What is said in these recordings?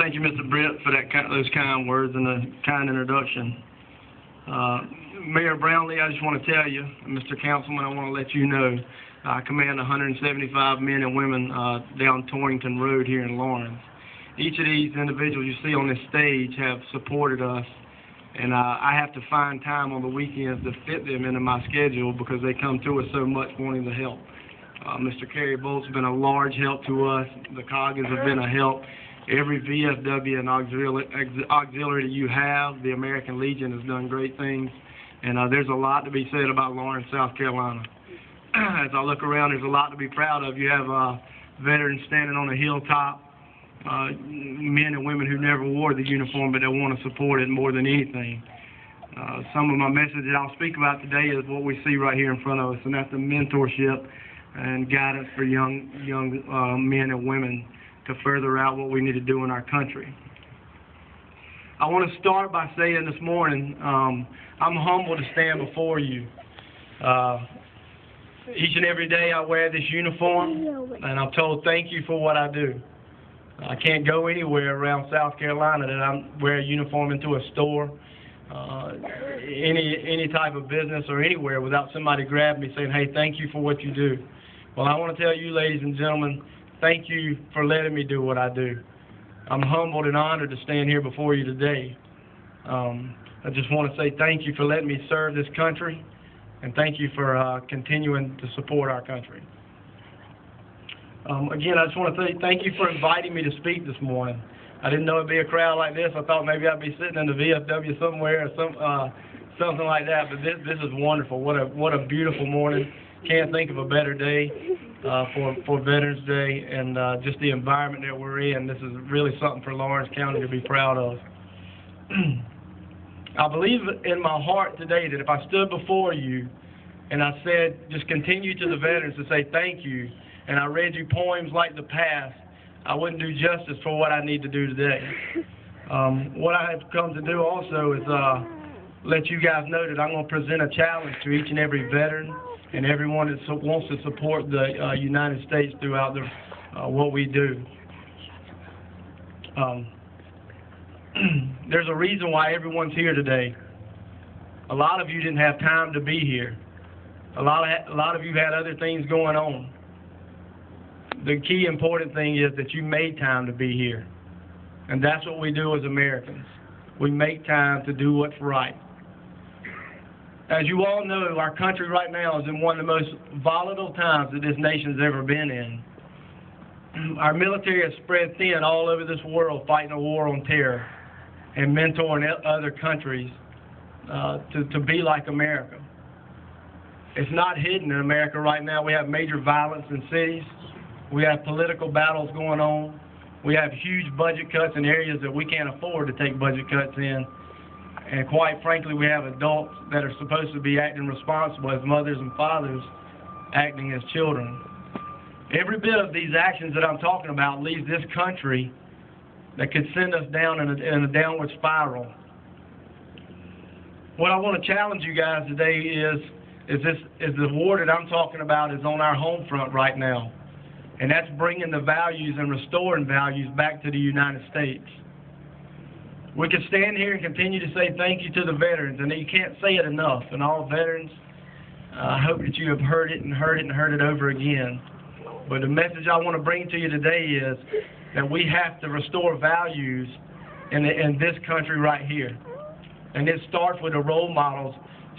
Thank you, Mr. Britt, for those kind words and the kind introduction. Mayor Brownlee, I just want to tell you, Mr. Councilman, I want to let you know, I command 175 men and women down Torrington Road here in Lawrence. Each of these individuals you see on this stage have supported us, and I have to find time on the weekends to fit them into my schedule because they come to us so much wanting to help. Mr. Kerry Bolt's been a large help to us. The Coggins have been a help. Every VFW and auxiliary that you have, the American Legion has done great things, and there's a lot to be said about Lawrence, South Carolina. As I look around, there's a lot to be proud of. You have veterans standing on a hilltop, men and women who never wore the uniform, but they want to support it more than anything. Some of my message that I'll speak about today is what we see right here in front of us, and that's the mentorship and guidance for young men and women to further out what we need to do in our country. I want to start by saying this morning, I'm humbled to stand before you. Each and every day I wear this uniform, and I'm told thank you for what I do. I can't go anywhere around South Carolina that I wear a uniform into a store, any type of business or anywhere without somebody grabbing me saying, hey, thank you for what you do. Well, I want to tell you, ladies and gentlemen, thank you for letting me do what I do. I'm humbled and honored to stand here before you today. I just want to say thank you for letting me serve this country, and thank you for continuing to support our country. Again, I just want to say thank you for inviting me to speak this morning. I didn't know it'd be a crowd like this. I thought maybe I'd be sitting in the VFW somewhere or something like that. But this is wonderful. What a beautiful morning. Can't think of a better day for Veterans Day, and just the environment that we're in. This is really something for Lawrence County to be proud of. I believe in my heart today that if I stood before you and I said, just continue to the veterans to say thank you, and I read you poems like the past, I wouldn't do justice for what I need to do today. What I have come to do also is let you guys know that I'm going to present a challenge to each and every veteran and everyone that wants to support the United States throughout what we do. There's a reason why everyone's here today. A lot of you didn't have time to be here. A lot of you had other things going on. The key important thing is that you made time to be here. And that's what we do as Americans. We make time to do what's right. As you all know, our country right now is in one of the most volatile times that this nation's ever been in. Our military has spread thin all over this world fighting a war on terror and mentoring other countries to be like America. It's not hidden in America right now. We have major violence in cities. We have political battles going on. We have huge budget cuts in areas that we can't afford to take budget cuts in. And quite frankly, we have adults that are supposed to be acting responsible as mothers and fathers acting as children. Every bit of these actions that I'm talking about leaves this country that could send us down in a downward spiral. What I want to challenge you guys today is the war that I'm talking about is on our home front right now. And that's bringing the values and restoring values back to the United States. We can stand here and continue to say thank you to the veterans, and you can't say it enough. And all veterans, I hope that you have heard it and heard it and heard it over again. But the message I want to bring to you today is that we have to restore values in this country right here. And it starts with the role models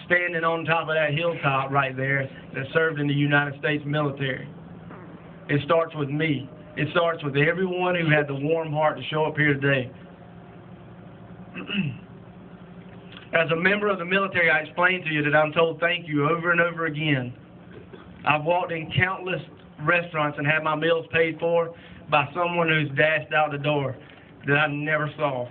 standing on top of that hilltop right there that served in the United States military. It starts with me. It starts with everyone who had the warm heart to show up here today. As a member of the military, I explained to you that I'm told thank you over and over again. I've walked in countless restaurants and had my meals paid for by someone who's dashed out the door that I never saw.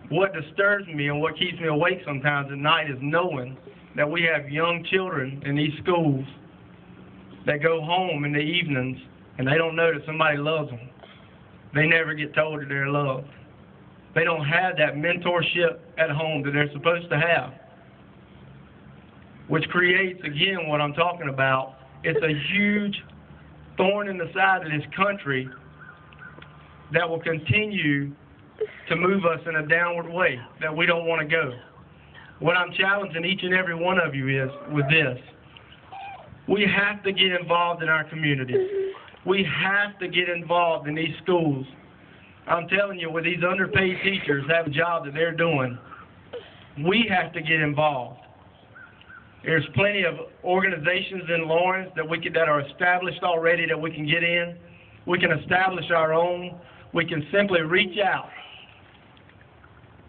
What disturbs me and what keeps me awake sometimes at night is knowing that we have young children in these schools that go home in the evenings and they don't know that somebody loves them. They never get told that they're loved. They don't have that mentorship at home that they're supposed to have, which creates, again, what I'm talking about. It's a huge thorn in the side of this country that will continue to move us in a downward way that we don't want to go. What I'm challenging each and every one of you is with this. We have to get involved in our communities. We have to get involved in these schools. I'm telling you, with these underpaid teachers have a job that they're doing, we have to get involved. There's plenty of organizations in Lawrence that are established already that we can get in. We can establish our own. We can simply reach out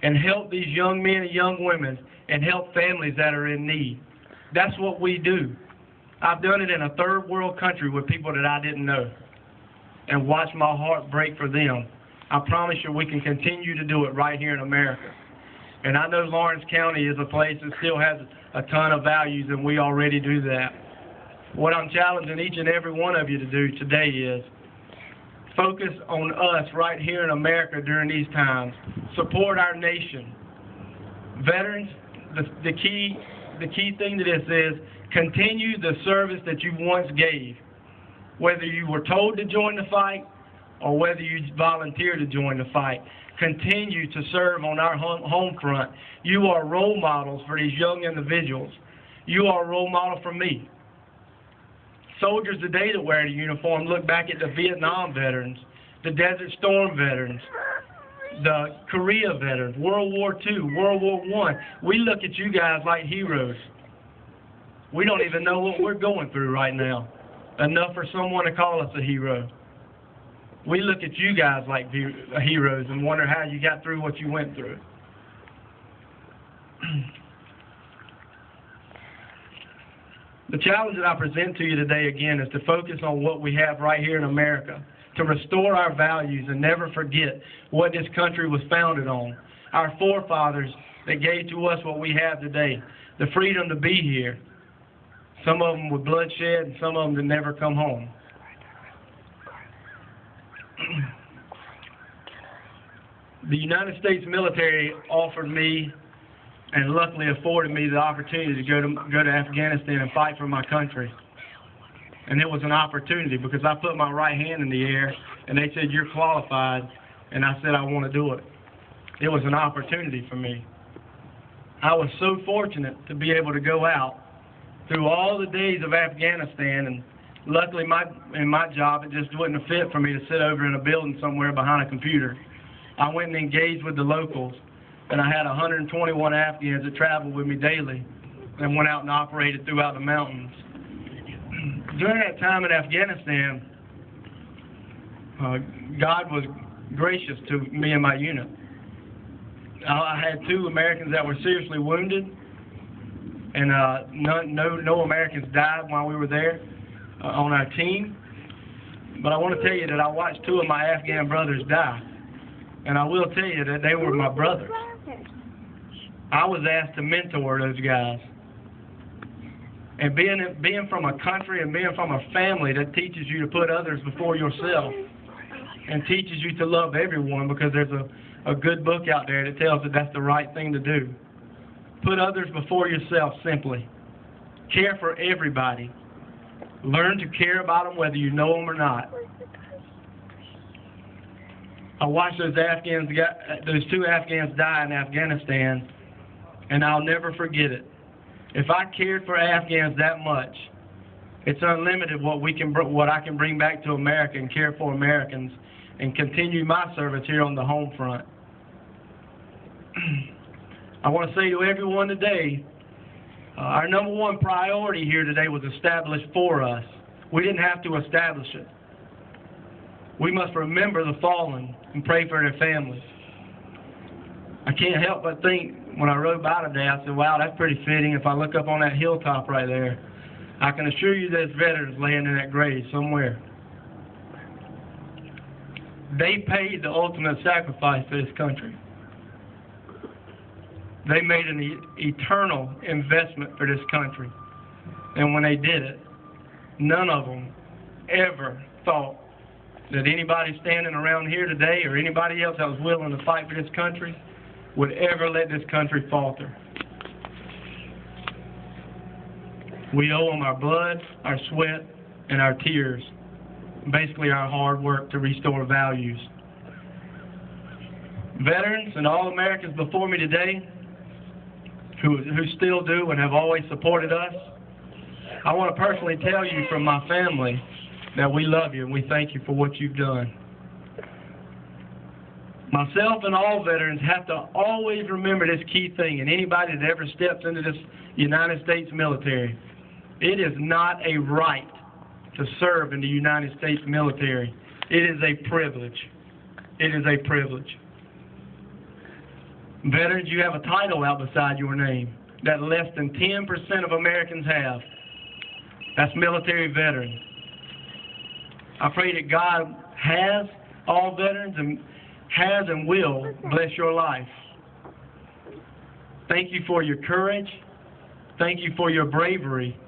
and help these young men and young women and help families that are in need. That's what we do. I've done it in a third world country with people that I didn't know and watched my heart break for them. I promise you we can continue to do it right here in America. And I know Lawrence County is a place that still has a ton of values, and we already do that. What I'm challenging each and every one of you to do today is focus on us right here in America during these times. Support our nation. Veterans, the key thing to this is continue the service that you once gave. Whether you were told to join the fight or whether you volunteered to join the fight, continue to serve on our home front. You are role models for these young individuals. You are a role model for me. Soldiers today that wear the uniform look back at the Vietnam veterans, the Desert Storm veterans, the Korea veterans, World War II, World War I. We look at you guys like heroes. We don't even know what we're going through right now, enough for someone to call us a hero. We look at you guys like heroes and wonder how you got through what you went through. The challenge that I present to you today again is to focus on what we have right here in America, to restore our values and never forget what this country was founded on. Our forefathers that gave to us what we have today, the freedom to be here. Some of them with bloodshed and some of them that never come home. The United States military offered me and luckily afforded me the opportunity to go to Afghanistan and fight for my country. And it was an opportunity because I put my right hand in the air and they said, "You're qualified," and I said, "I want to do it." It was an opportunity for me. I was so fortunate to be able to go out through all the days of Afghanistan, and luckily in my job it just wouldn't have fit for me to sit over in a building somewhere behind a computer. I went and engaged with the locals, and I had 121 Afghans that traveled with me daily and went out and operated throughout the mountains. During that time in Afghanistan, God was gracious to me and my unit. I had 2 Americans that were seriously wounded, and no Americans died while we were there on our team. But I want to tell you that I watched 2 of my Afghan brothers die, and I will tell you that they were my brothers. I was asked to mentor those guys. And being from a country and being from a family that teaches you to put others before yourself and teaches you to love everyone, because there's a good book out there that tells that that's the right thing to do. Put others before yourself simply. Care for everybody. Learn to care about them whether you know them or not. I watched those 2 Afghans die in Afghanistan, and I'll never forget it. If I cared for Afghans that much, it's unlimited what I can bring back to America and care for Americans and continue my service here on the home front. I want to say to everyone today, our number 1 priority here today was established for us. We didn't have to establish it. We must remember the fallen and pray for their families. I can't help but think, when I rode by today, I said, wow, that's pretty fitting. If I look up on that hilltop right there, I can assure you there's veterans laying in that grave somewhere. They paid the ultimate sacrifice for this country. They made an eternal investment for this country. And when they did it, none of them ever thought that anybody standing around here today or anybody else that was willing to fight for this country would ever let this country falter. We owe them our blood, our sweat, and our tears. Basically our hard work to restore values. Veterans and all Americans before me today who still do and have always supported us, I want to personally tell you from my family that we love you and we thank you for what you've done. Myself and all veterans have to always remember this key thing, and anybody that ever steps into this United States military, it is not a right to serve in the United States military. It is a privilege. It is a privilege. Veterans, you have a title out beside your name that less than 10% of Americans have. That's military veteran. I pray that God has all veterans and has and will bless your life. Thank you for your courage. Thank you for your bravery.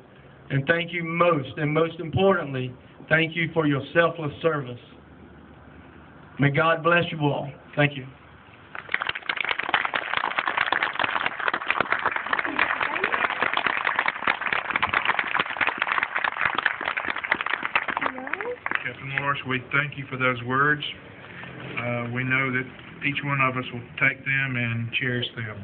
And thank you most importantly, thank you for your selfless service. May God bless you all. Thank you. Captain Morris, we thank you for those words. We know that each one of us will take them and cherish them.